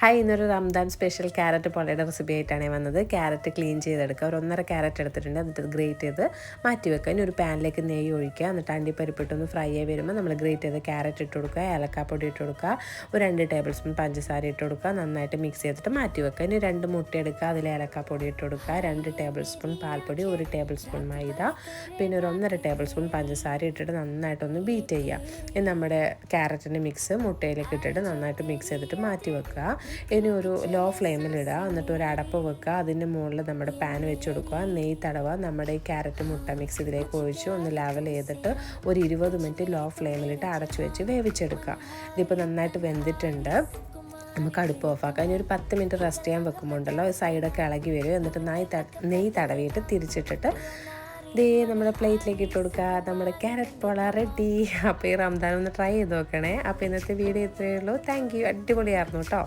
Hi, ഇന്നൊരു Ramadan special carrot പൊളയുടെ recipe ആയിട്ടാണ് ഞാൻ വന്നത്. ക്യാരറ്റ് ക്ലീൻ ചെയ്തെടുക്കുക. ഒരു 1.5 ക്യാരറ്റ് എടുത്തിട്ടുണ്ട്. എന്നിട്ട് ഗ്രേറ്റ് ചെയ്ത് മാറ്റി വെക്കുക. ഇനി ഒരു പാനിലേക്ക് നെയ്യ് ഒഴിക്കുക. എന്നിട്ട് അണ്ടിപ്പരിപ്പിട്ടൊന്ന് ഫ്രൈ ആയി വരുമ്പോൾ നമ്മൾ ഗ്രേറ്റ് ചെയ്ത് ക്യാരറ്റ് ഇട്ട് കൊടുക്കുക, ഏലക്കാപ്പൊടി ഇട്ട് കൊടുക്കുക, ഒരു 2 ടേബിൾ സ്പൂൺ പഞ്ചസാര ഇട്ട് കൊടുക്കുക, നന്നായിട്ട് മിക്സ് ചെയ്തിട്ട് മാറ്റി വെക്കുക. ഇനി 2 മുട്ട എടുക്കുക, അതിൽ ഏലക്കാപ്പൊടി ഇട്ട് കൊടുക്കുക, 2 ടേബിൾ സ്പൂൺ പാൽപ്പൊടി, 1 ടേബിൾ സ്പൂൺ മൈദ, പിന്നെ ഒരു 1.5 ടേബിൾ സ്പൂൺ പഞ്ചസാര ഇട്ടിട്ട് നന്നായിട്ടൊന്ന് ബീറ്റ് ചെയ്യുക. ഇനി നമ്മുടെ ക്യാരറ്റിൻ്റെ മിക്സ് മുട്ടയിലേക്ക് ഇട്ടിട്ട് നന്നായിട്ട് മിക്സ് ചെയ്തിട്ട് മാറ്റി വെക്കുക. ഇനി ഒരു ലോ ഫ്ലെയിമിലിടുക. എന്നിട്ട് ഒരു അടപ്പ് വെക്കുക. അതിൻ്റെ മുകളിൽ നമ്മുടെ പാൻ വെച്ച് കൊടുക്കുക. നെയ്യ് തടവുക. നമ്മുടെ ഈ ക്യാരറ്റ് മുട്ട മിക്സ് ഇതിലേക്ക് ഒഴിച്ച് ഒന്ന് ലെവൽ ചെയ്തിട്ട് ഒരു 20 മിനിറ്റ് ലോ ഫ്ലെയിമിലിട്ട് അടച്ചു വെച്ച് വേവിച്ചെടുക്കുക. ഇതിപ്പോൾ നന്നായിട്ട് വെന്തിട്ടുണ്ട്. നമുക്ക് അടുപ്പ് ഓഫാക്കാം. ഇനി ഒരു 10 മിനിറ്റ് റെസ്റ്റ് ചെയ്യാൻ വെക്കുമ്പോൾ ഉണ്ടല്ലോ സൈഡൊക്കെ ഇളകി വരും. എന്നിട്ട് നെയ്യ് തടവിയിട്ട് തിരിച്ചിട്ടിട്ട് നമ്മുടെ പ്ലേറ്റിലേക്ക് ഇട്ട് കൊടുക്കുക. നമ്മുടെ ക്യാരറ്റ് പോള റെഡി. അപ്പോൾ ഈ റംദാൻ ഒന്ന് ട്രൈ ചെയ്ത് നോക്കണേ. അപ്പോൾ ഇന്നത്തെ വീഡിയോ ഇത്രയേ ഉള്ളൂ. Thank you. അടിപൊളിയായിരുന്നു കേട്ടോ.